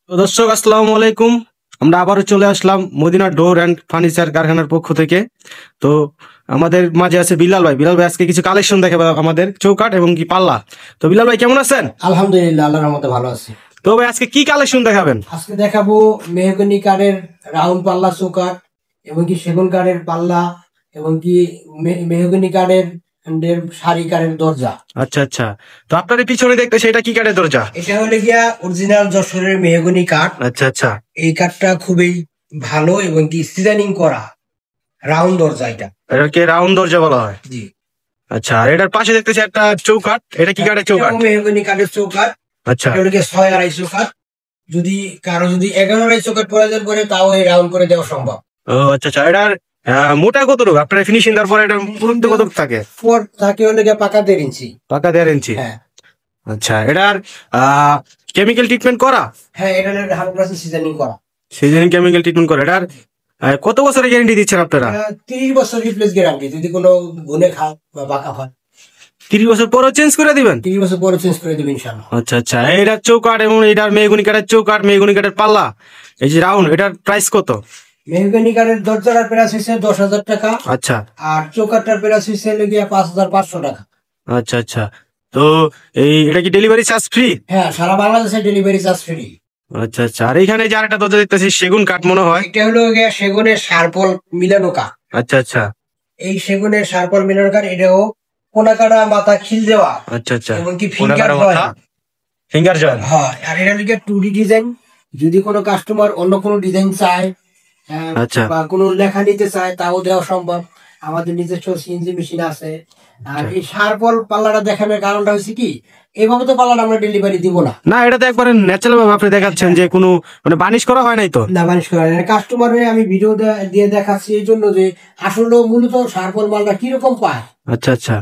তো দর্শক আসসালামু আলাইকুম। আমরা আবারও চলে আসলাম মদিনা ডোর অ্যান্ড ফার্নিচার কারখানার পক্ষ থেকে। তো আমাদের মাঝে আছে বিলাল ভাই। বিলাল ভাই আজকে কিছু কালেকশন দেখাবে আমাদের, চৌকাঠ এবং কি পাল্লা। তো বিলাল ভাই কেমন আছেন? আলহামদুলিল্লাহ, আল্লাহর রহমতে ভালো আছি। তো ভাই আজকে কি কালেকশন দেখাবেন? আজকে দেখাবো মেহগনি কাঠের রাউন্ড পাল্লা চৌকাঠ এবং কি সেগুন কাঠের পাল্লা এবং কি মেহগনি কাঠের সারি কাঠের দরজা। আচ্ছা আচ্ছা। তো আপনার এই পিছনে দেখতেছি এটা কি কাঠের দরজা? এটা হলে গিয়া অরিজিনাল যশোরের মেহগনি কাঠ। আচ্ছা আচ্ছা। এই কাঠটা খুবই ভালো এবং কি ডিজাইনিং করা রাউন্ড দরজা। এটাকে রাউন্ড দরজা বলা হয়। জি। আচ্ছা, আর এটার পাশে দেখতেছি একটা চৌকাঠ। এটা কি কাঠের চৌকাঠ? মেহগনি কাঠের চৌকাঠ। আচ্ছা, এটা হলে 6.5 কাঠ। যদি কারো 11.5 কাঠ প্রয়োজন পড়ে তাও এই রাউন্ড করে দেওয়া সম্ভব। ও আচ্ছা আচ্ছা। এটার মোটা কতটুকু আপনার ফিনিশিং দেওয়ার পরে এটা পুরুত্ব কতটুকু থাকে? থাকে হলে গিয়া পাকা 1.5 ইঞ্চি। পাকা 1.5 ইঞ্চি। হ্যাঁ। আচ্ছা, এটার কেমিক্যাল ট্রিটমেন্ট করা? হ্যাঁ, এটা 100% সিজনিং করা। সিজনিং কেমিক্যাল ট্রিটমেন্ট করা। এটার কত বছরের গ্যারান্টি দিচ্ছেন আপনারা? 30 বছর রিপ্লেস গ্যারান্টি, যদি কোনো গুণে খাও বা বাঁকা হয় 30 বছর পরও চেঞ্জ করে দিবেন? 30 বছর পরে চেঞ্জ করে দেবেন ইনশাআল্লাহ। আচ্ছা আচ্ছা। এটার চৌকাঠ এবং এটার মেহগনি কাঠের চৌকাঠ, মেহগনি কাঠের পাল্লা, এই যে রাউন্ড, এটার প্রাইস কত? মেহগনি কাঠের দরজার প্রাইস হচ্ছে 10,000 টাকা। আচ্ছা। আর চৌকাঠটার প্রাইস হচ্ছে 5,500 টাকা। আচ্ছা আচ্ছা। তো এটা কি ডেলিভারি চার্জ ফ্রি? হ্যাঁ, সারা বাংলাদেশে ডেলিভারি চার্জ ফ্রি। আচ্ছা আচ্ছা। আর এখানে যে আরেকটা দরজা দেখতেছি সেগুন কাঠ মনে হয়। এটা হলো সেগুনের শার্পল মিলানো কাঠ। আচ্ছা আচ্ছা। এই সেগুনের শার্পল মিলানো কাঠ, এটাও কোনাকাটা মাথা খিল দেওয়া। আচ্ছা আচ্ছা। এমনকি ফিঙ্গার জয়েন্ট। Finger joint. হ্যাঁ, আর এটা লিখে 2D ডিজাইন। যদি কোনো কাস্টমার অন্য কোনো ডিজাইন চায় আচ্ছা, বা কোনো লেখা নিতে চায় তাও দেওয়া সম্ভব। আমাদের নিজস্ব সিএনজি মেশিন আছে। আর এই শার্পল পাল্লাটা দেখানোর কারণটা হচ্ছে কি, এইভাবে তো পাল্লাটা আমরা ডেলিভারি দিব না। না, এটা তো একবারে ন্যাচারাল ভাবে আপনি দেখাচ্ছেন, যে কোনো মানে বানিশ করা হয় নাই তো? না, বানিশ করা হয়। কাস্টমার হয়ে আমি ভিডিও দিয়ে দেখাচ্ছি এই জন্য যে আসলে মূলত শার্পল মালটা কিরকম পায়। আচ্ছা আচ্ছা।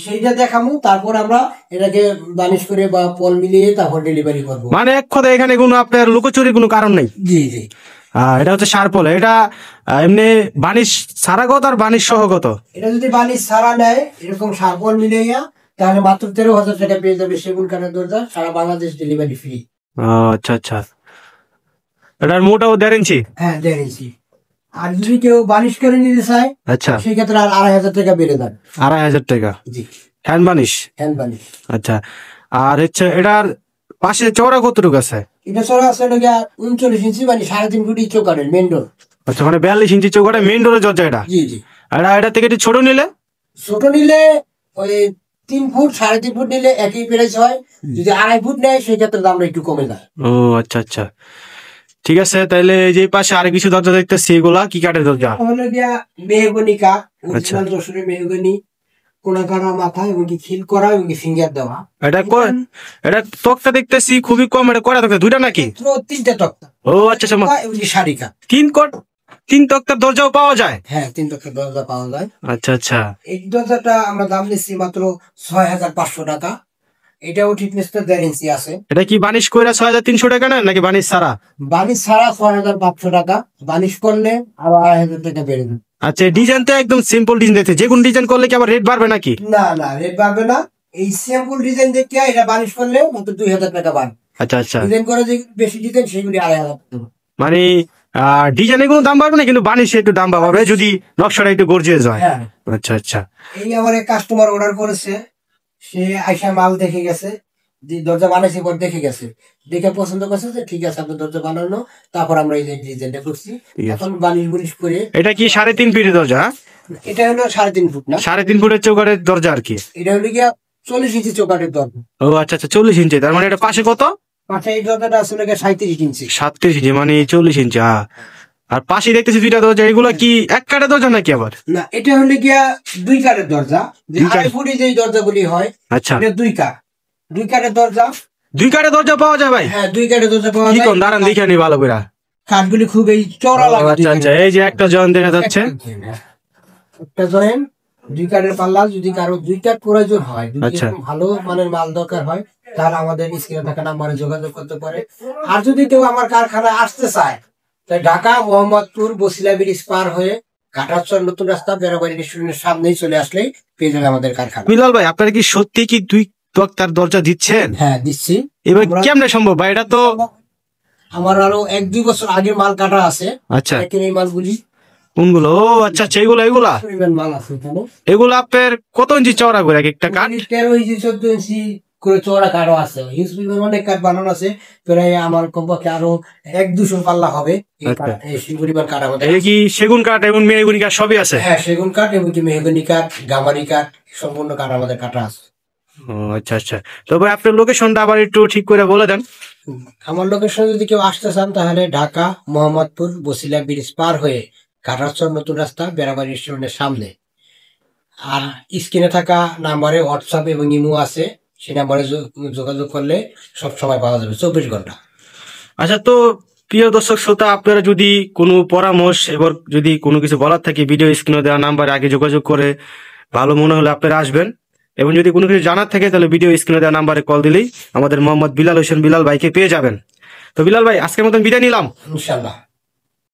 সেইটা দেখাবো, তারপর আমরা এটাকে বানিশ করে বা পল মিলিয়ে তারপর ডেলিভারি করবো। মানে এক কথা এখানে কোনো আপনার লুকোচুরির কোনো কারণ নেই। জি জি। এটা হচ্ছে শার্পল। এটা এমনি বানিশ ছাড়া কত আর বানিশ সহ কত? এটা যদি বানিশ ছাড়া নেয় এরকম শার্পল মিলিয়ে তাহলে মাত্র 13,000 টাকা পেয়ে যাবে সেগুন কাঠের দরজা, সারা বাংলাদেশ ডেলিভারি ফ্রি। আচ্ছা আচ্ছা। এটার মোটাও 1.5 ইঞ্চি? হ্যাঁ, 1.5 ইঞ্চি। আর যদি কেউ বানিশ করে নিতে চায়, আচ্ছা, সেই ক্ষেত্রে আর 2,500 টাকা বেড়ে যাবে। 2,500 টাকা? জি। Hand varnish? Hand varnish. আচ্ছা। আর হচ্ছে এটার পাশে চওড়া কতটুকু আছে? এটা চড়া আছে 39 ইঞ্চি, মানে 3.5 ফুট চৌকাঠের মেন ডোর। আচ্ছা, মানে 42 ইঞ্চি চৌকাঠে মেইন ডোরের দরজা এটা? জি জি। এটা থেকে একটু ছোট নিলে? ছোট নিলে ওই 3 ফুট 3.5 ফুট নিলে একই প্রাইস হয়। যদি 2.5 ফুট নেয় সেই ক্ষেত্রে দামটা একটু কমে যায়। ও আচ্ছা আচ্ছা, ঠিক আছে। তাইলে যে পাশে আরেক কিছু দরজা দেখতেছি, এগুলা কি কাঠের দরজা? হলো গিয়া মেহগনি কাঠ, অরিজিনাল যশোরের মেহগনি, কোনাকাটা মাথা এবং কি খিল করা এবং কি ফিঙ্গার দেওয়া। এটা তক্তা দেখতেছি খুবই কম। এটা কয়টা তক্তা? 2টা নাকি? 3টে তক্তা। ও আচ্ছা আচ্ছা। এবং কি সারি কাঠ। 3 তক্তার দরজাও পাওয়া যায়? হ্যাঁ, 3 তক্তার দরজা পাওয়া যায়। আচ্ছা আচ্ছা। এই দরজাটা আমরা দাম নিচ্ছি মাত্র 6,500 টাকা। এটাও ঠিকনেসটা 1.5 ইঞ্চি আছে। এটা কি বানিশ কইরা 6,300 টাকা না, নাকি বানিশ ছাড়া? বানিশ ছাড়া 6,500 টাকা, বানিশ করলে আবার 2,500 টাকা বেড়ে যাবে। আচ্ছা, ডিজাইন তো একদম সিম্পল ডিজাইন দেখতে, যে কোন ডিজাইন করলে কি আবার রেট বাড়বে নাকি? না না, রেট বাড়বে না। এই সিম্পল ডিজাইন দেখে এটা বানিশ করলে মাত্র 2,000 টাকা বাড়বে। আচ্ছা আচ্ছা। ডিজাইন করে যে বেশি ডিজাইন সেগুলি 2,500 টাকা। মানে ডিজাইনে কোনো দাম বাড়বে না, কিন্তু বানিশে একটু দাম বাড়বে যদি নকশাটা একটু গর্জিয়াস হয়। হ্যাঁ। আচ্ছা আচ্ছা। এই আমার এক কাস্টমার অর্ডার করেছে, সে আইসা মাল দেখে গেছে, যে দরজা বানাইছে পর দেখে গেছে, দেখে পছন্দ করছে যে ঠিক আছে আপনার দরজা বানানো। তারপর আমরা এই ডিজাইনটা করছি। এখন বানিশ বুনিশ করে। এটা কি 3.5 ফিটের দরজা? এটা হলো 3.5 ফুট না, 3.5 ফুটের চৌকাঠের দরজা আর কি। এটা হলো গিয়া 40 ইঞ্চি চৌকাঠের দরজা। ও আচ্ছা আচ্ছা, 40 ইঞ্চি। তার মানে এটা পাশে কত? পাশে এই দরজাটা আসলে 37 ইঞ্চি। 37 ইঞ্চি মানে 40 ইঞ্চি। আর পাশে দেখতেছি 2টা দরজা, এগুলো কি এক কাঠের দরজা নাকি আবার? না, এটা হলো গিয়া 2 কাঠের দরজা। যে 2.5 ফুটি যে দরজাগুলি হয়, আচ্ছা, এটা 2 কাঠ। 2 কাঠের দরজা। 2 কাঠের দরজা পাওয়া যায় ভাই? হ্যাঁ, 2 কাঠের দরজা পাওয়া কি যায়। কোন দাঁড়ান দেখে নি ভালো করে। কাঠগুলি খুব এই চওড়া লাগে। আচ্ছা আচ্ছা। এই যে একটা জয়েন দেখা যাচ্ছে, একটা জয়েন 2 কাঠের পাল্লা। যদি কারো 2 কাঠ প্রয়োজন হয়, যদি আচ্ছা, ভালো মানের মাল দরকার হয়, তাহলে আমাদের স্ক্রিনে থাকা নাম্বারে যোগাযোগ করতে পারে। আর যদি কেউ আমার কারখানায় আসতে চায়, তাই ঢাকা মোহাম্মদপুর বসিলা ব্রিজ পার হয়ে ঘাটাচর নতুন রাস্তা বেড়াবাড়ি রেস্টুরেন্টের সামনেই চলে আসলেই পেয়ে যাবে আমাদের কারখানা। বিলাল ভাই, আপনারা কি সত্যি কি 2 তক্তার দরজা দিচ্ছেন? হ্যাঁ, দিচ্ছি। এবার কেমনে সম্ভব ভাই? এটা তো আমার আরো 1-2 বছর আগে মাল কাটা আছে। আচ্ছা, দেখেন এই মালগুলি কোনগুলো? ও আচ্ছা আচ্ছা, এগুলা এগুলা পরিমাণ মাল আছে এখানে। এগুলা আপনার কত ইঞ্চি চওড়া করে এক একটা কাঠ? 13 ইঞ্চি 14 ইঞ্চি করে চওড়া কাঠও আছে। হিউজ পরিমাণ অনেক কাঠ বানানো আছে। প্রায় আমার কমপক্ষে আরো 1-200 পাল্লা হবে এই আচ্ছা। কাঠ, এই পরিমাণ কাঠ আমাদের এই কি সেগুন কাঠ এবং মেহগনি কাঠ সবই আছে? হ্যাঁ, সেগুন কাঠ এবং কি মেহগনি কাঠ, গামারি কাঠ, সম্পূর্ণ কাঠ আমাদের কাটা আছে। ও আচ্ছা আচ্ছা, তবে আপনার লোকেশনটা আবার একটু ঠিক করে বলে দেন। আমার লোকেশন যদি কেউ আসতে চান তাহলে ঢাকা মোহাম্মদপুর বসিলা ব্রিজ পার হয়ে কাটারচর নতুন রাস্তা বেড়াবাড়ি রেস্টুরেন্টের সামনে। আর স্ক্রিনে থাকা নাম্বারে হোয়াটসঅ্যাপ এবং ইমো আছে, সেই নাম্বারে যোগাযোগ করলে সব সময় পাওয়া যাবে 24 ঘন্টা। আচ্ছা, তো প্রিয় দর্শক শ্রোতা, আপনারা যদি কোনো পরামর্শ এবং যদি কোনো কিছু বলার থাকে ভিডিও স্ক্রিনে দেওয়া নাম্বারে আগে যোগাযোগ করে ভালো মনে হলে আপনারা আসবেন, এবং যদি কোনো কিছু জানার থাকে তাহলে ভিডিও স্ক্রিনে দেওয়া নাম্বারে কল দিলেই আমাদের মোহাম্মদ বিলাল হোসেন বিলাল ভাইকে পেয়ে যাবেন। তো বিলাল ভাই, আজকের মতন বিদায় নিলাম। ইনশাল্লাহ।